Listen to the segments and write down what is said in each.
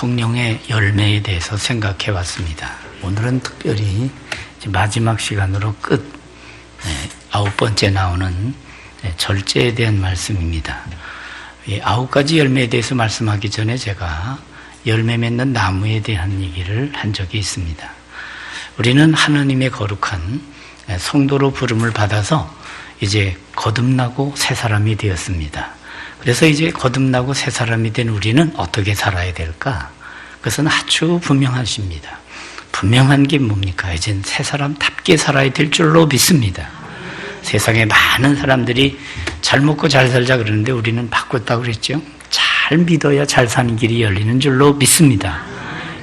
성령의 열매에 대해서 생각해 왔습니다. 오늘은 특별히 마지막 시간으로 9번째 나오는 절제에 대한 말씀입니다. 9가지 열매에 대해서 말씀하기 전에 제가 열매 맺는 나무에 대한 얘기를 한 적이 있습니다. 우리는 하나님의 거룩한 성도로 부름을 받아서 이제 거듭나고 새 사람이 되었습니다. 그래서 이제 거듭나고 새 사람이 된 우리는 어떻게 살아야 될까? 그것은 아주 분명하십니다. 분명한 게 뭡니까? 이젠 새 사람답게 살아야 될 줄로 믿습니다. 세상에 많은 사람들이 잘 먹고 잘 살자 그러는데 우리는 바꿨다고 그랬죠. 잘 믿어야 잘 사는 길이 열리는 줄로 믿습니다.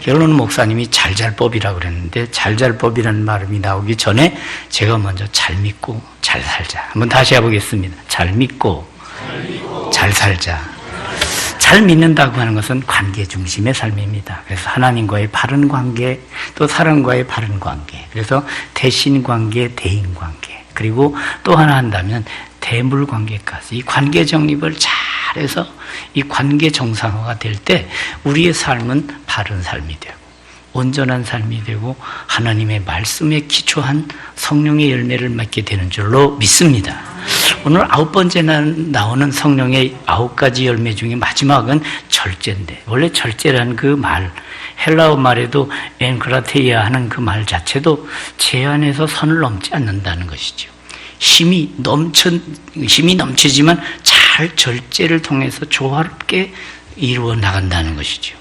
결론은 목사님이 잘잘법이라고 그랬는데 잘잘법이라는 말이 나오기 전에 제가 먼저 잘 믿고 잘 살자. 한번 다시 해보겠습니다. 잘 믿고 잘 살자. 잘 믿는다고 하는 것은 관계 중심의 삶입니다. 그래서 하나님과의 바른 관계, 또 사람과의 바른 관계, 그래서 대신 관계, 대인 관계, 그리고 또 하나 한다면 대물 관계까지 이 관계 정립을 잘해서 이 관계 정상화가 될 때 우리의 삶은 바른 삶이 되고 온전한 삶이 되고 하나님의 말씀에 기초한 성령의 열매를 맺게 되는 줄로 믿습니다. 오늘 9번째 나오는 성령의 9가지 열매 중에 마지막은 절제인데, 원래 절제라는 그 말, 헬라어 말에도 엔크라테이아 하는 그 말 자체도 제한에서 선을 넘지 않는다는 것이죠. 힘이 넘치지만 잘 절제를 통해서 조화롭게 이루어 나간다는 것이죠.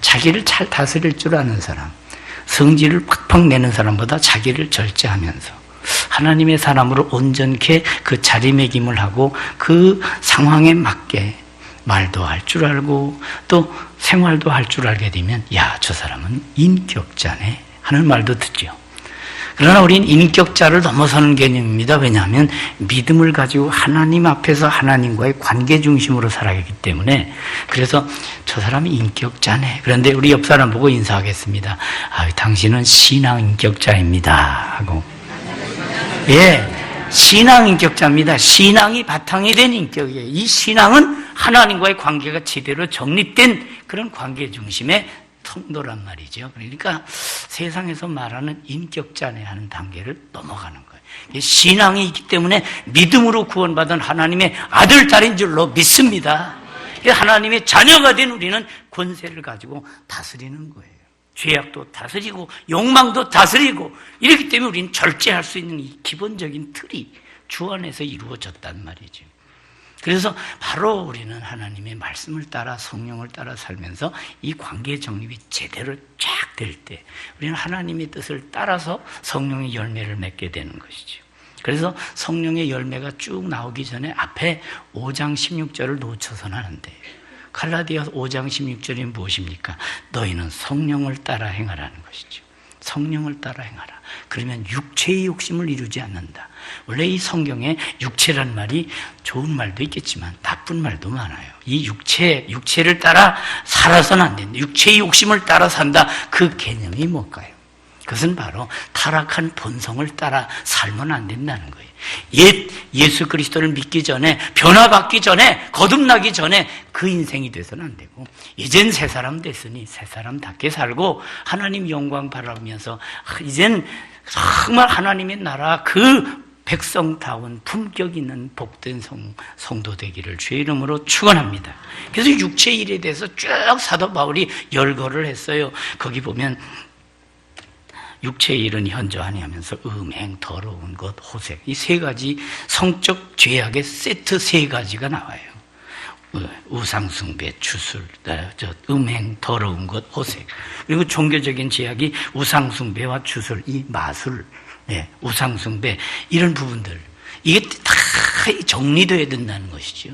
자기를 잘 다스릴 줄 아는 사람, 성질을 팍팍 내는 사람보다 자기를 절제하면서 하나님의 사람으로 온전케 그 자리매김을 하고 그 상황에 맞게 말도 할 줄 알고 또 생활도 할 줄 알게 되면 야, 저 사람은 인격자네 하는 말도 듣죠. 그러나 우린 인격자를 넘어서는 개념입니다. 왜냐하면 믿음을 가지고 하나님 앞에서 하나님과의 관계 중심으로 살아가기 때문에. 그래서 저 사람이 인격자네. 그런데 우리 옆 사람 보고 인사하겠습니다. 당신은 신앙 인격자입니다 하고. 예, 신앙 인격자입니다. 신앙이 바탕이 된 인격이에요. 이 신앙은 하나님과의 관계가 제대로 정립된 그런 관계 중심의 성도란 말이죠. 그러니까 세상에서 말하는 인격자네 하는 단계를 넘어가는 거예요. 신앙이 있기 때문에 믿음으로 구원받은 하나님의 아들, 딸인 줄로 믿습니다. 하나님의 자녀가 된 우리는 권세를 가지고 다스리는 거예요. 죄악도 다스리고 욕망도 다스리고 이렇기 때문에 우리는 절제할 수 있는 이 기본적인 틀이 주 안에서 이루어졌단 말이죠. 그래서 바로 우리는 하나님의 말씀을 따라 성령을 따라 살면서 이 관계 정립이 제대로 쫙 될 때 우리는 하나님의 뜻을 따라서 성령의 열매를 맺게 되는 것이죠. 그래서 성령의 열매가 쭉 나오기 전에 앞에 5장 16절을 놓쳐서는 안 돼요. 갈라디아서 5장 16절이 무엇입니까? 너희는 성령을 따라 행하라는 것이죠. 성령을 따라 행하라. 그러면 육체의 욕심을 이루지 않는다. 원래 이 성경에 육체란 말이 좋은 말도 있겠지만 나쁜 말도 많아요. 이 육체를 따라 살아서는 안 된다. 육체의 욕심을 따라 산다. 그 개념이 뭘까요? 그것은 바로 타락한 본성을 따라 살면 안 된다는 거예요. 예수 그리스도를 믿기 전에, 변화받기 전에, 거듭나기 전에 그 인생이 돼서는 안 되고 이젠 새 사람 됐으니 새 사람답게 살고 하나님 영광 바라보면서 이젠 정말 하나님의 나라 그 백성다운 품격 있는 복된 성도 되기를 주의 이름으로 축원합니다. 그래서 육체의 일에 대해서 쭉 사도 바울이 열거를 했어요. 거기 보면 육체의 일은 현저하니 하면서 음행, 더러운 것, 호색, 이 세 가지 성적 죄악의 세트 세 가지가 나와요. 우상숭배, 추술, 음행, 더러운 것, 호색. 그리고 종교적인 죄악이 우상숭배와 추술, 이 마술, 우상숭배, 이런 부분들. 이게 다 정리되어야 된다는 것이죠.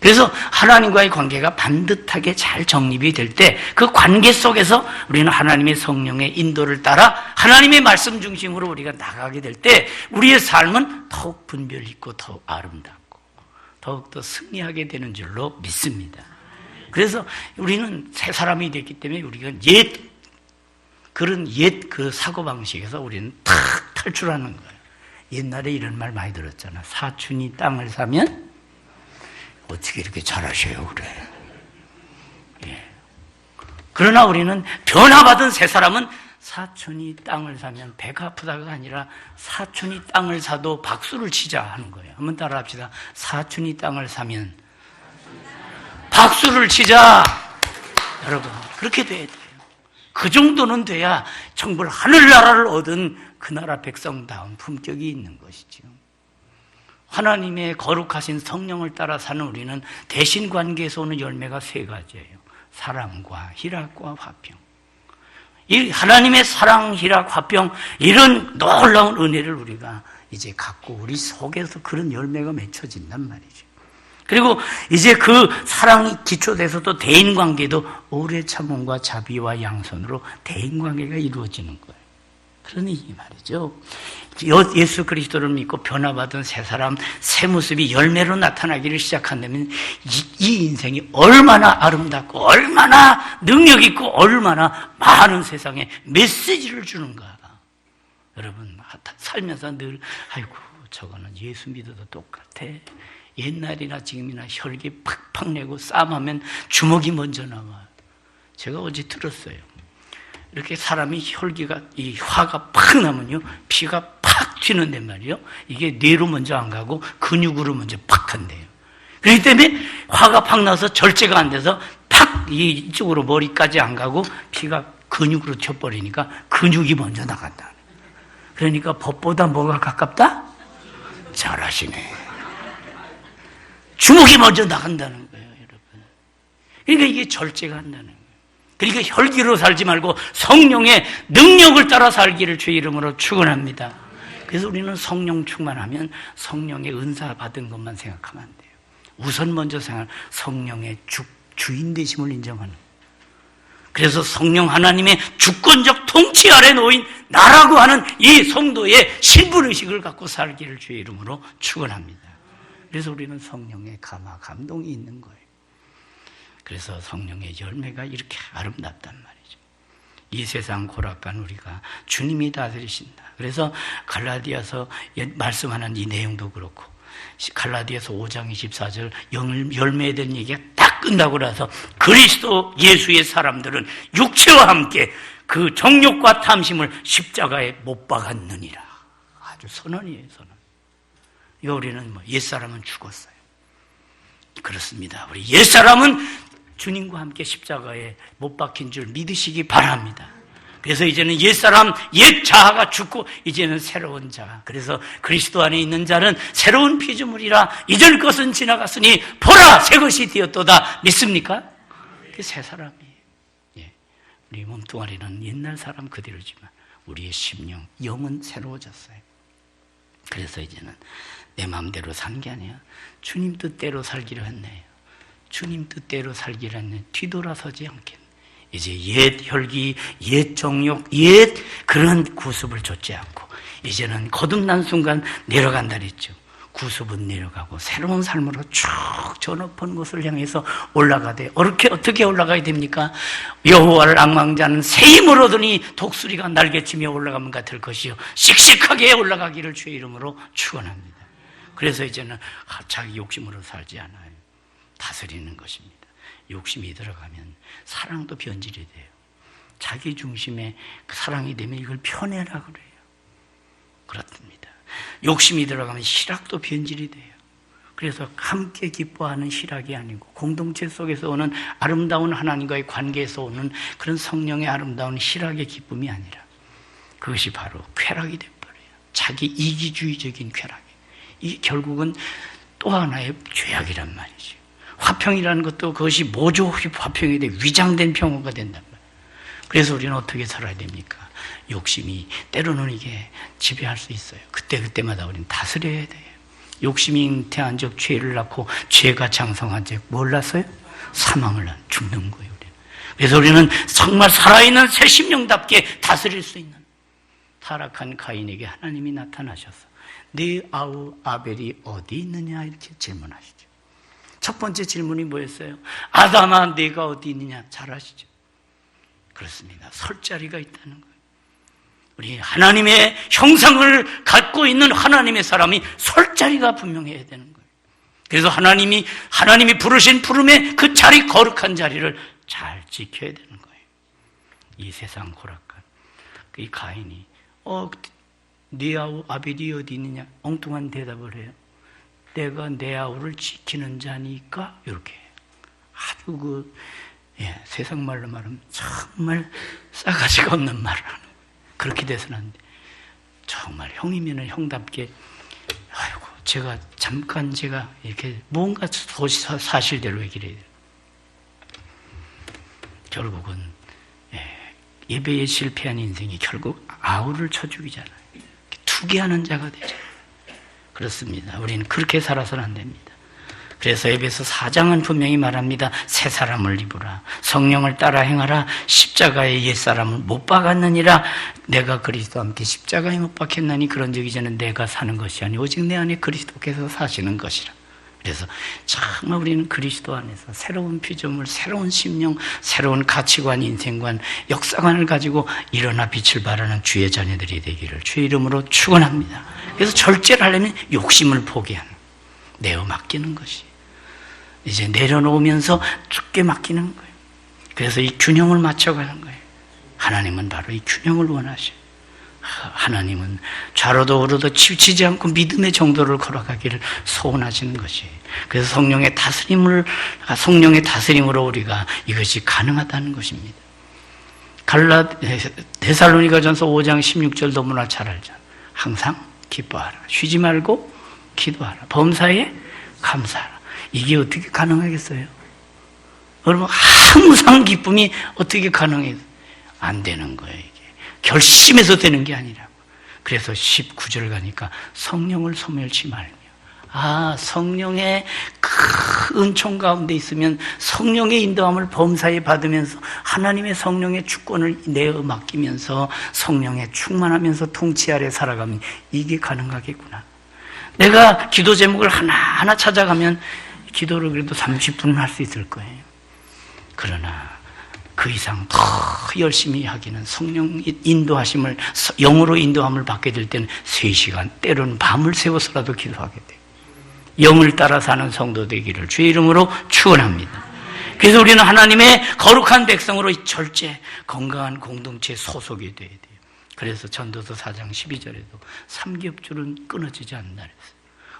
그래서 하나님과의 관계가 반듯하게 잘 정립이 될 때 그 관계 속에서 우리는 하나님의 성령의 인도를 따라 하나님의 말씀 중심으로 우리가 나가게 될 때 우리의 삶은 더욱 분별 있고 더욱 아름답고 더욱더 승리하게 되는 줄로 믿습니다. 그래서 우리는 새 사람이 됐기 때문에 우리가 그런 그 사고방식에서 우리는 탁 탈출하는 거예요. 옛날에 이런 말 많이 들었잖아. 사촌이 땅을 사면 어떻게 이렇게 잘하셔요, 그래. 예. 그러나 우리는 변화받은 새 사람은 사촌이 땅을 사면 배가 아프다가 아니라 사촌이 땅을 사도 박수를 치자 하는 거예요. 한번 따라 합시다. 사촌이 땅을 사면 박수를 치자. 여러분, 그렇게 돼야 돼요. 그 정도는 돼야 정말 하늘나라를 얻은 그 나라 백성다운 품격이 있는 것이죠. 하나님의 거룩하신 성령을 따라 사는 우리는 대신 관계에서 오는 열매가 세 가지예요. 사랑과 희락과 화평. 이 하나님의 사랑, 희락, 화평, 이런 놀라운 은혜를 우리가 이제 갖고 우리 속에서 그런 열매가 맺혀진단 말이죠. 그리고 이제 그 사랑이 기초돼서도 대인관계도 오래 참음과 자비와 양선으로 대인관계가 이루어지는 거예요. 그러니 이 말이죠. 예수 그리스도를 믿고 변화받은 새 사람, 새 모습이 열매로 나타나기를 시작한다면 이 인생이 얼마나 아름답고 얼마나 능력 있고 얼마나 많은 세상에 메시지를 주는가. 여러분 살면서 늘 아이고 저거는 예수 믿어도 똑같아. 옛날이나 지금이나 혈기 팍팍 내고 싸움하면 주먹이 먼저 나와요. 제가 어제 들었어요. 이렇게 사람이 혈기가, 이 화가 팍 나면요, 피가 팍 튀는단 말이에요. 이게 뇌로 먼저 안 가고 근육으로 먼저 팍 간대요. 그렇기 때문에 화가 팍 나서 절제가 안 돼서 팍 이쪽으로 머리까지 안 가고 피가 근육으로 튀어버리니까 근육이 먼저 나간다. 그러니까 법보다 뭐가 가깝다? 잘하시네. 주먹이 먼저 나간다는 거예요, 여러분. 그러니까 이게 절제가 한다는 거예요. 그러니까 혈기로 살지 말고 성령의 능력을 따라 살기를 주의 이름으로 축원합니다. 그래서 우리는 성령 충만하면 성령의 은사 받은 것만 생각하면 안 돼요. 우선 먼저 생각, 성령의 주인 되심을 인정하는 거예요. 그래서 성령 하나님의 주권적 통치 아래 놓인 나라고 하는 이 성도의 신분의식을 갖고 살기를 주의 이름으로 축원합니다. 그래서 우리는 성령의 감화, 감동이 있는 거예요. 그래서 성령의 열매가 이렇게 아름답단 말이죠. 이 세상 고락간 우리가 주님이 다스리신다. 그래서 갈라디아서 말씀하는 이 내용도 그렇고 갈라디아서 5장 24절 열매에 대한 얘기가 딱 끝나고 나서 그리스도 예수의 사람들은 육체와 함께 그 정욕과 탐심을 십자가에 못 박았느니라. 아주 선언이에요, 선언. 우리는 옛사람은 죽었어요. 그렇습니다. 우리 옛사람은 주님과 함께 십자가에 못 박힌 줄 믿으시기 바랍니다. 그래서 이제는 옛사람, 옛 자아가 죽고 이제는 새로운 자아. 그래서 그리스도 안에 있는 자는 새로운 피조물이라 이전 것은 지나갔으니 보라 새 것이 되었도다. 믿습니까? 그게 새 사람이에요. 예. 우리 몸뚱아리는 옛날 사람 그대로지만 우리의 심령, 영은 새로워졌어요. 그래서 이제는 내 마음대로 산 게 아니야. 주님 뜻대로 살기로 했네요. 주님 뜻대로 살기로 했네. 뒤돌아서지 않겠네. 이제 옛 혈기, 옛 정욕, 옛 그런 구습을 좇지 않고 이제는 거듭난 순간 내려간다 그랬죠. 구습은 내려가고 새로운 삶으로 쭉 저 높은 곳을 향해서 올라가되 어떻게 올라가야 됩니까? 여호와를 앙망자는 새 힘을 얻으니 독수리가 날개치며 올라가면 같을 것이요 씩씩하게 올라가기를 주의 이름으로 축원합니다. 그래서 이제는 자기 욕심으로 살지 않아요. 다스리는 것입니다. 욕심이 들어가면 사랑도 변질이 돼요. 자기 중심의 사랑이 되면 이걸 펴내라 그래요. 그렇습니다. 욕심이 들어가면 희락도 변질이 돼요. 그래서 함께 기뻐하는 희락이 아니고 공동체 속에서 오는 아름다운 하나님과의 관계에서 오는 그런 성령의 아름다운 희락의 기쁨이 아니라 그것이 바로 쾌락이 돼버려요. 자기 이기주의적인 쾌락이. 이 결국은 또 하나의 죄악이란 말이죠. 화평이라는 것도 그것이 모조 화평이 돼 위장된 평화가 된단 말이에요. 그래서 우리는 어떻게 살아야 됩니까? 욕심이 때로는 이게 지배할 수 있어요. 그때마다 우리는 다스려야 돼요. 욕심이 잉태한 적 죄를 낳고 죄가 장성한 적 뭘 낳았어요? 사망을 낳은 죽는 거예요. 우리는. 그래서 우리는 정말 살아있는 새 심령답게 다스릴 수 있는 타락한 가인에게 하나님이 나타나셔서 네 아우 아벨이 어디 있느냐 이렇게 질문하시죠. 첫 번째 질문이 뭐였어요? 아담아 네가 어디 있느냐? 잘 아시죠? 그렇습니다. 설 자리가 있다는 거예요. 우리 하나님의 형상을 갖고 있는 하나님의 사람이 설 자리가 분명해야 되는 거예요. 그래서 하나님이 부르신 부름의 그 자리, 거룩한 자리를 잘 지켜야 되는 거예요. 이 세상 고락한 이 가인이 네 아벨이 어디 있느냐? 엉뚱한 대답을 해요. 내가 내 아우를 지키는 자니까. 이렇게 아주 세상 말로 말하면 정말 싸가지가 없는 말을 하는 거예요. 그렇게 돼서는 안 돼. 정말 형이면은 형답게, 아이고 제가 잠깐 이렇게 뭔가 사실대로 얘기를 해야 돼요. 결국은 예배에 실패한 인생이 결국 아우를 쳐 죽이잖아요. 투기하는 자가 되죠. 그렇습니다. 우리는 그렇게 살아서는 안 됩니다. 그래서 에베소 4장은 분명히 말합니다. 새 사람을 입으라. 성령을 따라 행하라. 십자가에 옛사람을 못 박았느니라. 내가 그리스도와 함께 십자가에 못 박혔나니 그런즉 이제는 내가 사는 것이 아니 오직 내 안에 그리스도께서 사시는 것이라. 그래서 정말 우리는 그리스도 안에서 새로운 피조물, 새로운 심령, 새로운 가치관, 인생관, 역사관을 가지고 일어나 빛을 발하는 주의 자녀들이 되기를 주의 이름으로 축원합니다. 그래서 절제를 하려면 욕심을 포기하는, 내어 맡기는 것이, 이제 내려놓으면서 죽게 맡기는 거예요. 그래서 이 균형을 맞춰가는 거예요. 하나님은 바로 이 균형을 원하셔요. 하나님은 좌로도 우로도 치우치지 않고 믿음의 정도를 걸어가기를 소원하시는 것이에요. 그래서 성령의 다스림으로 우리가 이것이 가능하다는 것입니다. 데살로니가전서 5장 16절 너무나 잘 알잖아요. 항상 기뻐하라. 쉬지 말고 기도하라. 범사에 감사하라. 이게 어떻게 가능하겠어요? 여러분, 항상 기쁨이 어떻게 가능해요? 안 되는 거예요. 이게 결심해서 되는 게 아니라고. 그래서 19절 가니까 성령을 소멸치 말며, 성령의 그 은총 가운데 있으면 성령의 인도함을 범사에 받으면서 하나님의 성령의 주권을 내어 맡기면서 성령에 충만하면서 통치 아래 살아가면 이게 가능하겠구나. 내가 기도 제목을 하나하나 찾아가면 기도를 그래도 30분은 할 수 있을 거예요. 그러나 그 이상 더 열심히 하기는 성령 인도하심을, 영으로 인도함을 받게 될 때는 3시간, 때로는 밤을 새워서라도 기도하게 돼요. 영을 따라 사는 성도 되기를 주의 이름으로 축원합니다. 그래서 우리는 하나님의 거룩한 백성으로 절제, 건강한 공동체에 소속이 돼야 돼요. 그래서 전도서 4장 12절에도 삼겹줄은 끊어지지 않는다 그랬어요.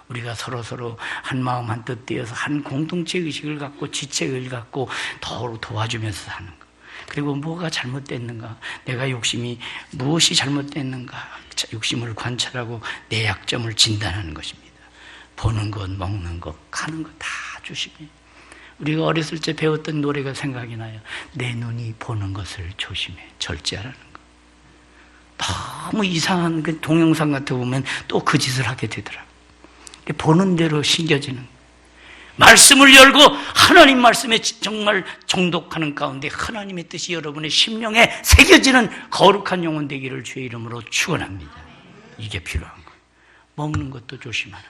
우리가 서로 한 마음 한 뜻 되어서 한 공동체 의식을 갖고 지체를 갖고 더욱 도와주면서 사는 것. 그리고 뭐가 잘못됐는가, 내가 욕심이 무엇이 잘못됐는가, 욕심을 관찰하고 내 약점을 진단하는 것입니다. 보는 것, 먹는 것, 가는 것 다 조심해. 우리가 어렸을 때 배웠던 노래가 생각이 나요. 내 눈이 보는 것을 조심해. 절제하라는 거. 너무 이상한 그 동영상 같은 거 보면 또 그 짓을 하게 되더라고요. 보는 대로 신겨지는 거예요. 말씀을 열고 하나님 말씀에 정말 정독하는 가운데 하나님의 뜻이 여러분의 심령에 새겨지는 거룩한 영혼 되기를 주의 이름으로 축원합니다. 이게 필요한 거예요. 먹는 것도 조심하라.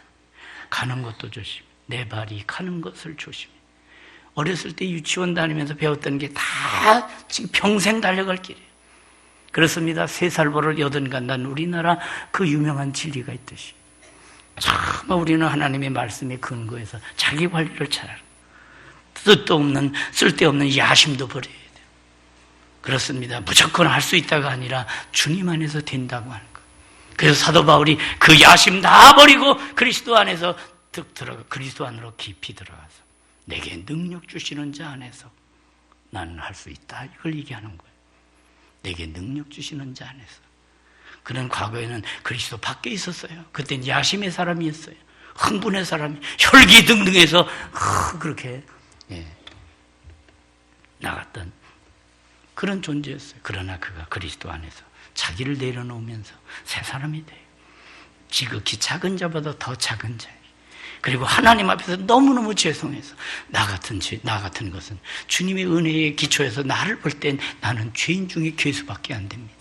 가는 것도 조심해. 내 발이 가는 것을 조심해. 어렸을 때 유치원 다니면서 배웠던 게 다 지금 평생 달려갈 길이에요. 그렇습니다. 3살 버릇 8 간다는 우리나라 그 유명한 진리가 있듯이 정말 우리는 하나님의 말씀에 근거해서 자기 관리를 잘하는, 뜻도 없는 쓸데없는 야심도 버려야 돼요. 그렇습니다. 무조건 할 수 있다가 아니라 주님 안에서 된다고 하는 거. 그래서 사도 바울이 그 야심 다 버리고 그리스도 안에서 들어가, 그리스도 안으로 깊이 들어가서 내게 능력 주시는 자 안에서 나는 할 수 있다, 이걸 얘기하는 거예요. 내게 능력 주시는 자 안에서. 그는 과거에는 그리스도 밖에 있었어요. 그때는 야심의 사람이었어요. 흥분의 사람이, 혈기등등해서 그렇게 나갔던 그런 존재였어요. 그러나 그가 그리스도 안에서 자기를 내려놓으면서 새 사람이 돼요. 지극히 작은 자보다 더 작은 자예요. 그리고 하나님 앞에서 너무너무 죄송해서 나 같은 것은 주님의 은혜에 기초해서 나를 볼 땐 나는 죄인 중에 괴수밖에 안 됩니다.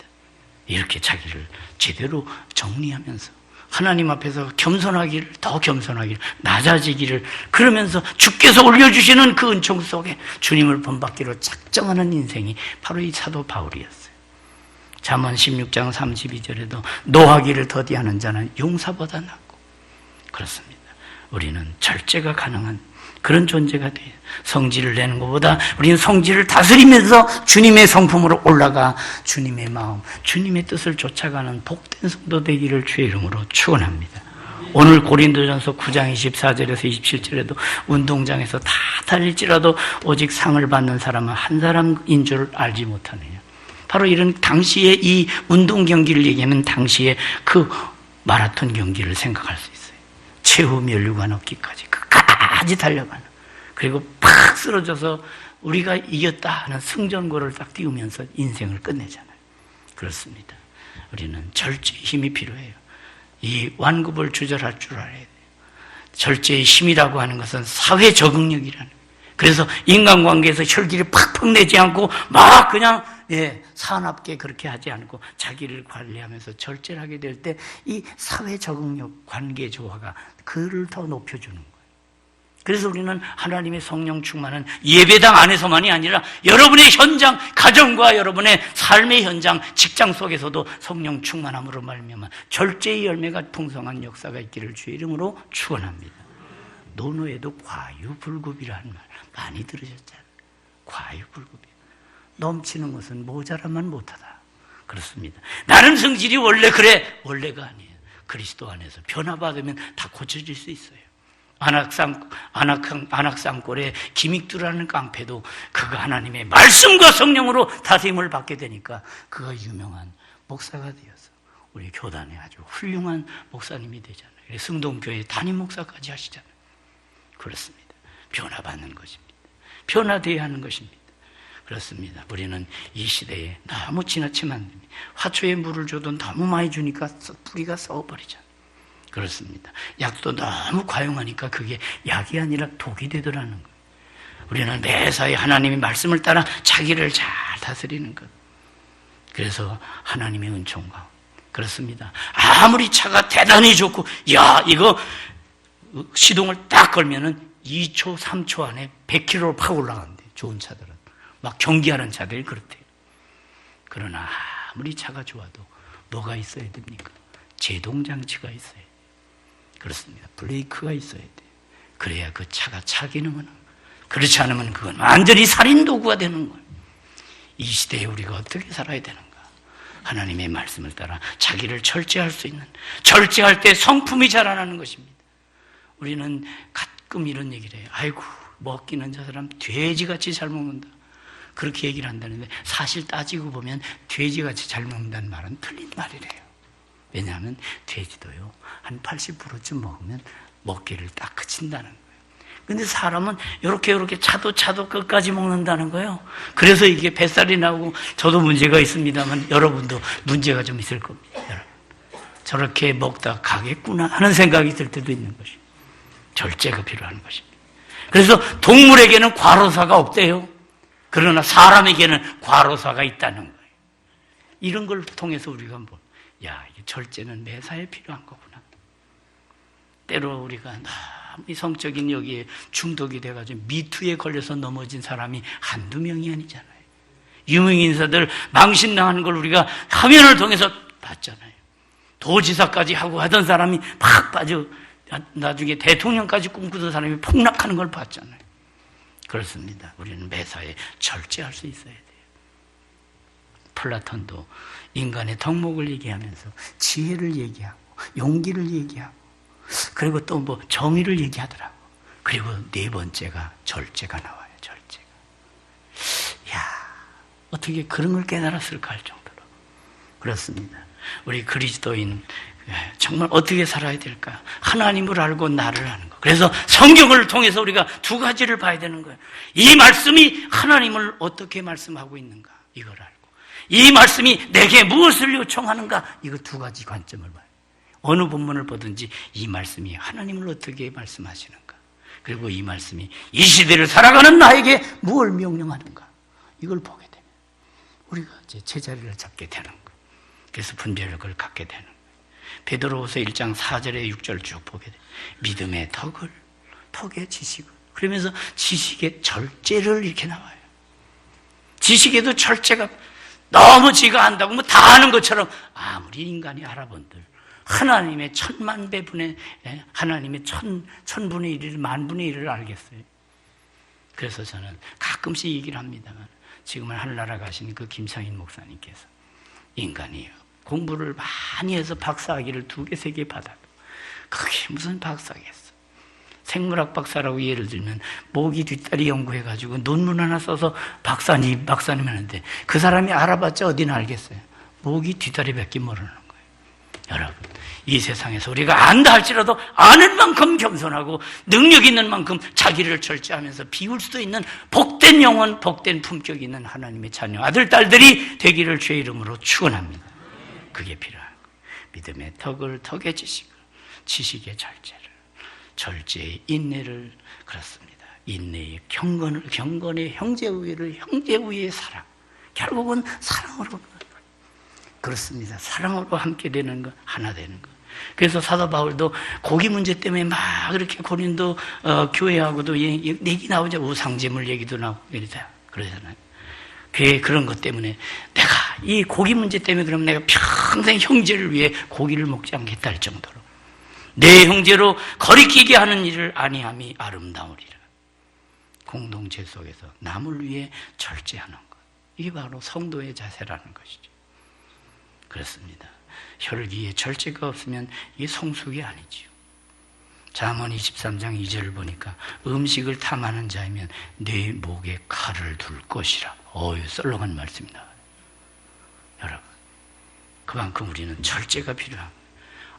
이렇게 자기를 제대로 정리하면서 하나님 앞에서 겸손하기를, 더 겸손하기를, 낮아지기를, 그러면서 주께서 올려주시는 그 은총 속에 주님을 본받기로 작정하는 인생이 바로 이 사도 바울이었어요. 잠언 16장 32절에도 노하기를 더디하는 자는 용사보다 낫고. 그렇습니다. 우리는 절제가 가능한 그런 존재가 돼요. 성질을 내는 것보다 우리는 성질을 다스리면서 주님의 성품으로 올라가 주님의 마음, 주님의 뜻을 쫓아가는 복된 성도 되기를 주의 이름으로 축원합니다. 오늘 고린도전서 9장 24절에서 27절에도 운동장에서 다 달릴지라도 오직 상을 받는 사람은 한 사람인 줄 알지 못하느냐. 바로 이런 당시에 이 운동 경기를 얘기하면 당시에 그 마라톤 경기를 생각할 수 있어요. 최후 면류관 얻기까지 끝까지 달려가는, 그리고 팍 쓰러져서 우리가 이겼다 하는 승전고를 딱 띄우면서 인생을 끝내잖아요. 그렇습니다. 우리는 절제의 힘이 필요해요. 이 완급을 조절할 줄 알아야 돼요. 절제의 힘이라고 하는 것은 사회 적응력이라는 거예요. 그래서 인간관계에서 혈기를 팍팍 내지 않고 막 그냥 사납게 그렇게 하지 않고 자기를 관리하면서 절제를 하게 될 때 이 사회 적응력, 관계 조화가 그를 더 높여주는 거예요. 그래서 우리는 하나님의 성령 충만은 예배당 안에서만이 아니라 여러분의 현장, 가정과 여러분의 삶의 현장, 직장 속에서도 성령 충만함으로 말미암아 절제의 열매가 풍성한 역사가 있기를 주의 이름으로 축원합니다. 노노에도 과유불급이라는 말 많이 들으셨잖아요. 과유불급이에요. 넘치는 것은 모자라만 못하다. 그렇습니다. 나는 성질이 원래 그래. 원래가 아니에요. 그리스도 안에서 변화받으면 다 고쳐질 수 있어요. 안악산골의 김익두라는 깡패도 그가 하나님의 말씀과 성령으로 다스림을 받게 되니까 그가 유명한 목사가 되어서 우리 교단에 아주 훌륭한 목사님이 되잖아요. 승동교회 담임 목사까지 하시잖아요. 그렇습니다. 변화받는 것입니다. 변화되어야 하는 것입니다. 그렇습니다. 우리는 이 시대에 너무 지나치면 안 됩니다. 화초에 물을 줘도 너무 많이 주니까 뿌리가 썩어버리잖아요. 그렇습니다. 약도 너무 과용하니까 그게 약이 아니라 독이 되더라는 거예요. 우리는 매사에 하나님의 말씀을 따라 자기를 잘 다스리는 것. 그래서 하나님의 은총과 그렇습니다. 아무리 차가 대단히 좋고 이거 시동을 딱 걸면은 2초, 3초 안에 100km로 팍 올라간대. 좋은 차들은. 막 경기하는 차들이 그렇대요. 그러나 아무리 차가 좋아도 뭐가 있어야 됩니까? 제동장치가 있어야 돼요. 그렇습니다. 브레이크가 있어야 돼요. 그래야 그 차가 차 기능을 합니다. 그렇지 않으면 그건 완전히 살인도구가 되는 거예요. 이 시대에 우리가 어떻게 살아야 되는가? 하나님의 말씀을 따라 자기를 절제할 수 있는, 절제할 때 성품이 자라나는 것입니다. 우리는 가끔 이런 얘기를 해요. 아이고, 먹기는 저 사람 돼지같이 잘 먹는다. 그렇게 얘기를 한다는데 사실 따지고 보면 돼지같이 잘 먹는다는 말은 틀린 말이래요. 왜냐하면 돼지도요, 한 80%쯤 먹으면 먹기를 딱 그친다는 거예요. 근데 사람은 이렇게 차도 끝까지 먹는다는 거예요. 그래서 이게 뱃살이 나오고 저도 문제가 있습니다만 여러분도 문제가 좀 있을 겁니다. 여러분. 저렇게 먹다 가겠구나 하는 생각이 들 때도 있는 것이죠. 절제가 필요한 것입니다. 그래서 동물에게는 과로사가 없대요. 그러나 사람에게는 과로사가 있다는 거예요. 이런 걸 통해서 우리가 이 절제는 매사에 필요한 거구나. 때로 우리가 너무 성적인 여기에 중독이 돼가지고 미투에 걸려서 넘어진 사람이 한두 명이 아니잖아요. 유명인사들 망신당하는 걸 우리가 화면을 통해서 봤잖아요. 도지사까지 하고 하던 사람이 팍 빠져 나중에 대통령까지 꿈꾸던 사람이 폭락하는 걸 봤잖아요. 그렇습니다. 우리는 매사에 절제할 수 있어야 돼요. 플라톤도 인간의 덕목을 얘기하면서 지혜를 얘기하고 용기를 얘기하고 그리고 또 정의를 얘기하더라고. 그리고 네 번째가 절제가 나와요. 절제가. 어떻게 그런 걸 깨달았을까 할 정도로. 그렇습니다. 우리 그리스도인 정말 어떻게 살아야 될까? 하나님을 알고 나를 아는 것. 그래서 성경을 통해서 우리가 두 가지를 봐야 되는 거예요. 이 말씀이 하나님을 어떻게 말씀하고 있는가? 이걸 알고. 이 말씀이 내게 무엇을 요청하는가? 이거 두 가지 관점을 봐요. 어느 본문을 보든지 이 말씀이 하나님을 어떻게 말씀하시는가? 그리고 이 말씀이 이 시대를 살아가는 나에게 무엇을 명령하는가? 이걸 보게 되면 우리가 이제 제자리를 잡게 되는 거예요. 그래서 분별력을 갖게 되는 거예요. 베드로후서 1장 4절에 6절 쭉 보게 돼요. 믿음의 덕의 지식을. 그러면서 지식의 절제를 이렇게 나와요. 지식에도 절제가 너무 지가 안다고 다 아는 것처럼 아무리 인간이 알아본들 하나님의 천만배분의 하나님의 천분의 일을 만분의 일을 알겠어요. 그래서 저는 가끔씩 얘기를 합니다만 지금은 하늘나라 가신 그 김창인 목사님께서 인간이요, 공부를 많이 해서 박사학위를 2개, 3개 받아도 그게 무슨 박사겠어. 생물학 박사라고 예를 들면 모기 뒷다리 연구해가지고 논문 하나 써서 박사님 하는데 그 사람이 알아봤자 어디나 알겠어요. 모기 뒷다리밖에 모르는 거예요. 여러분, 이 세상에서 우리가 안다 할지라도 아는 만큼 겸손하고 능력 있는 만큼 자기를 절제하면서 비울 수도 있는 복된 영혼, 복된 품격 있는 하나님의 자녀, 아들, 딸들이 되기를 주의 이름으로 축원합니다. 그게 필요한 거예요. 믿음의 덕의 지식의 절제의 인내를, 그렇습니다. 인내의 경건의 형제우애의 사랑. 결국은 사랑으로, 그렇습니다. 사랑으로 함께 되는 거, 하나 되는 거. 그래서 사도 바울도 고기 문제 때문에 막 이렇게 고린도 교회하고도 얘기 나오죠. 우상제물 얘기도 나오고 그러잖아요. 그런 것 때문에 내가 이 고기 문제 때문에 그러면 내가 평생 형제를 위해 고기를 먹지 않겠다 할 정도로 내 형제로 거리끼게 하는 일을 아니함이 아름다우리라. 공동체 속에서 남을 위해 절제하는 것. 이게 바로 성도의 자세라는 것이죠. 그렇습니다. 혈기에 절제가 없으면 이게 성숙이 아니지요. 잠언 23장 2절을 보니까 음식을 탐하는 자이면 내 목에 칼을 둘 것이라. 썰렁한 말씀입니다. 여러분, 그만큼 우리는 절제가 필요합니다.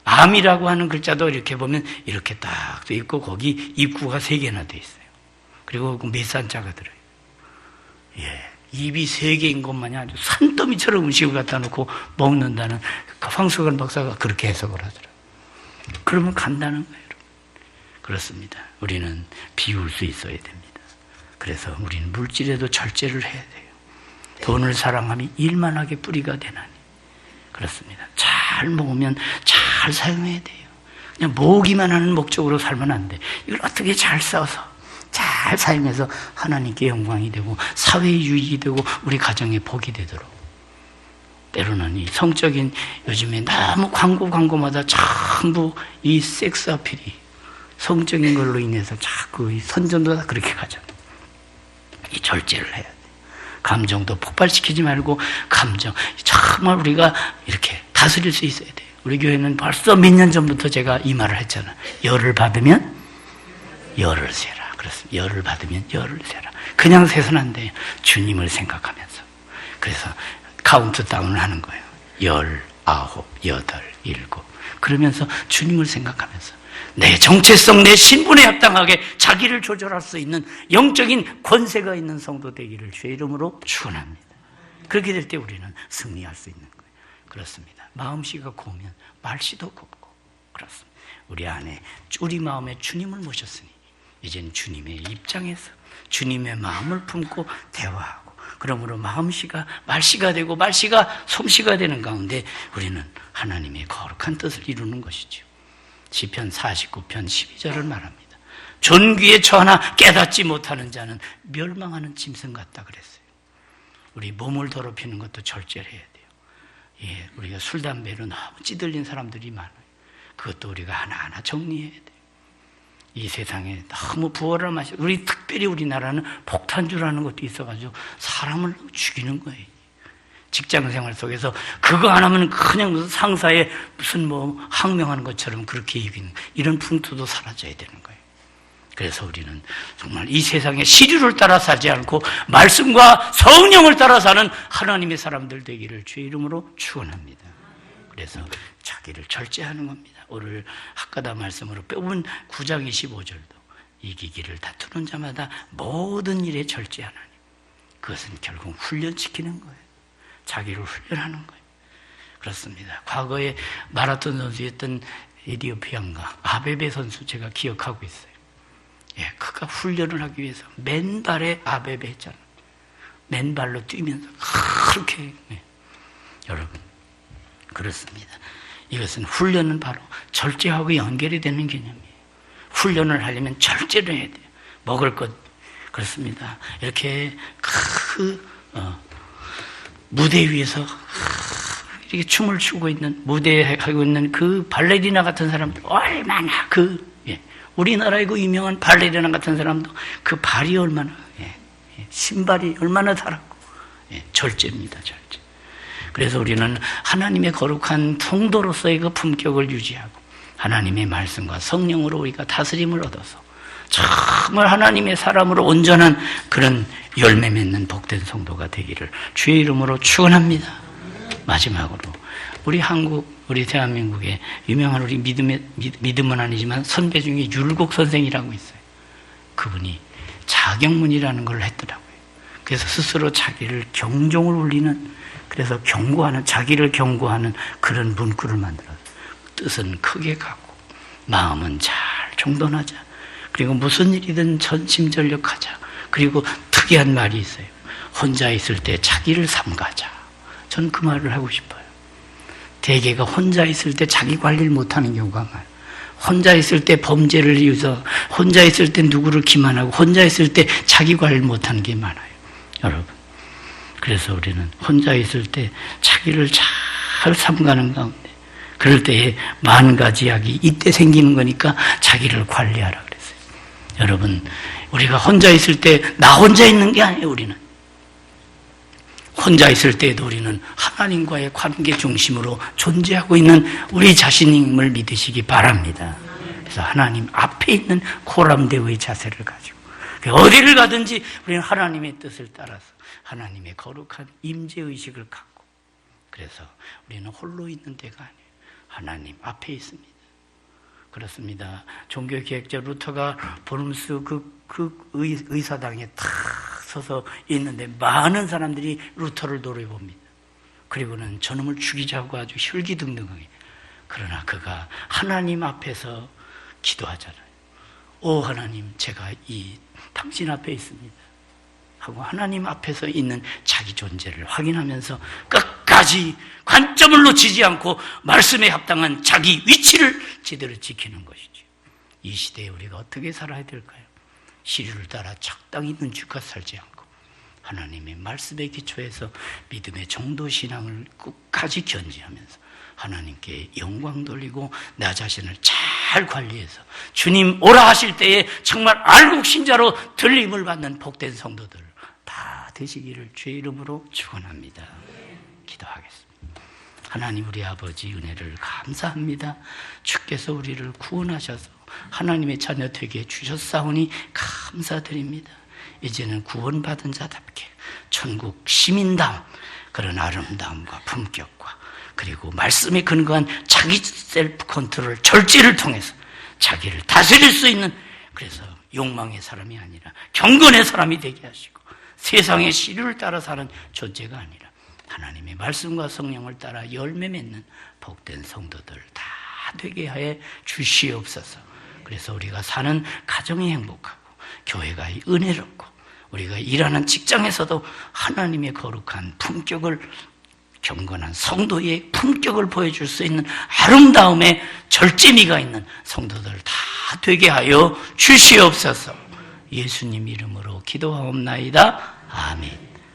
암이라고 하는 글자도 이렇게 보면 이렇게 딱 돼 있고 거기 입구가 3개나 돼 있어요. 그리고 몇 산자가 들어요. 입이 3개인 것만이 아주 산더미처럼 음식을 갖다 놓고 먹는다는 황석원 박사가 그렇게 해석을 하더라고요. 그러면 간다는 거예요, 여러분. 그렇습니다. 우리는 비울 수 있어야 됩니다. 그래서 우리는 물질에도 절제를 해야 돼요. 돈을 사랑함이 일만하게 뿌리가 되나니. 그렇습니다. 잘 모으면 잘 사용해야 돼요. 그냥 모으기만 하는 목적으로 살면 안 돼. 이걸 어떻게 잘 써서 잘 사용해서 하나님께 영광이 되고 사회에 유익이 되고 우리 가정에 복이 되도록. 때로는 이 성적인, 요즘에 너무 광고마다 전부 이 섹스 어필이 성적인 걸로 인해서 자꾸 이 선전도 다 그렇게 가잖아요. 이 절제를 해야 돼요. 감정도 폭발시키지 말고 감정 정말 우리가 이렇게 다스릴 수 있어야 돼요. 우리 교회는 벌써 몇 년 전부터 제가 이 말을 했잖아요. 열을 받으면 열을 세라. 그렇습니다. 열을 받으면 열을 세라. 그냥 세서는 안 돼요. 주님을 생각하면서. 그래서 카운트다운을 하는 거예요. 10, 9, 8, 7. 그러면서 주님을 생각하면서 내 정체성, 내 신분에 합당하게 자기를 조절할 수 있는 영적인 권세가 있는 성도 되기를 주의 이름으로 축원합니다. 그렇게 될 때 우리는 승리할 수 있는 거예요. 그렇습니다. 마음씨가 고우면 말씨도 곱고, 그렇습니다. 우리 안에 우리 마음에 주님을 모셨으니 이제는 주님의 입장에서 주님의 마음을 품고 대화하고, 그러므로 마음씨가 말씨가 되고 말씨가 솜씨가 되는 가운데 우리는 하나님의 거룩한 뜻을 이루는 것이죠. 시편 49편 12절을 말합니다. 존귀에 처하나 깨닫지 못하는 자는 멸망하는 짐승 같다 그랬어요. 우리 몸을 더럽히는 것도 절제를 해야 돼요. 우리가 술, 담배로 너무 찌들린 사람들이 많아요. 그것도 우리가 하나하나 정리해야 돼요. 이 세상에 너무 부활을 마시고, 특별히 우리나라는 폭탄주라는 것도 있어가지고 사람을 죽이는 거예요. 직장 생활 속에서 그거 안 하면 그냥 무슨 상사의 무슨 항명하는 것처럼 그렇게 얘기는, 이런 풍토도 사라져야 되는 거예요. 그래서 우리는 정말 이 세상에 시류를 따라 사지 않고 말씀과 성령을 따라 사는 하나님의 사람들 되기를 주의 이름으로 축원합니다. 그래서 자기를 절제하는 겁니다. 오늘 학가다 말씀으로 빼본 9장 25절도 이기기를 다투는 자마다 모든 일에 절제하나니, 그것은 결국 훈련시키는 거예요. 자기를 훈련하는 거예요. 그렇습니다. 과거에 마라톤 선수였던 에디오피아인가 아베베 선수 제가 기억하고 있어요. 그가 훈련을 하기 위해서 맨발에 아베베 했잖아요. 맨발로 뛰면서 그렇게. 여러분, 그렇습니다. 이것은 훈련은 바로 절제하고 연결이 되는 개념이에요. 훈련을 하려면 절제를 해야 돼요. 먹을 것, 그렇습니다. 이렇게 무대 위에서 이렇게 춤을 추고 있는, 무대에 하고 있는 그 발레리나 같은 사람들 얼마나 우리나라의 그 유명한 발레리나 같은 사람도 그 발이 얼마나, 신발이 얼마나 달았고, 절제입니다, 절제. 그래서 우리는 하나님의 거룩한 통도로서의 그 품격을 유지하고 하나님의 말씀과 성령으로 우리가 다스림을 얻어서 정말 하나님의 사람으로 온전한 그런 열매 맺는 복된 성도가 되기를 주의 이름으로 축원합니다. 마지막으로 우리 한국, 우리 대한민국의 유명한 우리 믿음은 아니지만 선배 중에 율곡 선생이라고 있어요. 그분이 자경문이라는 걸 했더라고요. 그래서 스스로 자기를 경종을 울리는, 그래서 경고하는, 자기를 경고하는 그런 문구를 만들어서 뜻은 크게 갖고 마음은 잘 정돈하자. 그리고 무슨 일이든 전심전력하자. 그리고 특이한 말이 있어요. 혼자 있을 때 자기를 삼가자. 전 그 말을 하고 싶어요. 대개가 혼자 있을 때 자기 관리를 못하는 경우가 많아요. 혼자 있을 때 범죄를 이어서, 혼자 있을 때 누구를 기만하고, 혼자 있을 때 자기 관리를 못하는 게 많아요. 여러분, 그래서 우리는 혼자 있을 때 자기를 잘 삼가는 가운데, 그럴 때에 만 가지 약이 이때 생기는 거니까 자기를 관리하라 그랬어요. 여러분, 우리가 혼자 있을 때 나 혼자 있는 게 아니에요. 우리는 혼자 있을 때에도 우리는 하나님과의 관계 중심으로 존재하고 있는 우리 자신임을 믿으시기 바랍니다. 그래서 하나님 앞에 있는 코람대의 자세를 가지고 어디를 가든지 우리는 하나님의 뜻을 따라서 하나님의 거룩한 임재의식을 갖고, 그래서 우리는 홀로 있는 데가 아니에요. 하나님 앞에 있습니다. 그렇습니다. 종교개혁자 루터가 볼음스 그 의사당에 탁 서서 있는데 많은 사람들이 루터를 노려봅니다. 그리고는 저놈을 죽이자고 아주 혈기등등하게. 그러나 그가 하나님 앞에서 기도하잖아요. 오 하나님, 제가 당신 앞에 있습니다 하고 하나님 앞에서 있는 자기 존재를 확인하면서 끝까지 관점을 놓치지 않고 말씀에 합당한 자기 위치를 제대로 지키는 것이죠. 이 시대에 우리가 어떻게 살아야 될까요? 시류를 따라 적당히 눈치껏 살지 않고 하나님의 말씀에 기초해서 믿음의 정도 신앙을 끝까지 견지하면서 하나님께 영광 돌리고 나 자신을 잘 관리해서 주님 오라 하실 때에 정말 알곡 신자로 들림을 받는 복된 성도들 다 되시기를 주의 이름으로 축원합니다. 기도하겠습니다. 하나님 우리 아버지 은혜를 감사합니다. 주께서 우리를 구원하셔서 하나님의 자녀 되게 주셨사오니 감사드립니다. 이제는 구원받은 자답게 천국 시민다운 그런 아름다움과 품격과 그리고 말씀에 근거한 자기 셀프 컨트롤 절제를 통해서 자기를 다스릴 수 있는, 그래서 욕망의 사람이 아니라 경건의 사람이 되게 하시고 세상의 시류를 따라 사는 존재가 아니라 하나님의 말씀과 성령을 따라 열매 맺는 복된 성도들 다 되게 하여 주시옵소서. 그래서 우리가 사는 가정이 행복하고 교회가 은혜롭고 우리가 일하는 직장에서도 하나님의 거룩한 품격을, 경건한 성도의 품격을 보여줄 수 있는 아름다움의 절제미가 있는 성도들 다 되게 하여 주시옵소서. 예수님 이름으로 기도하옵나이다. 아멘.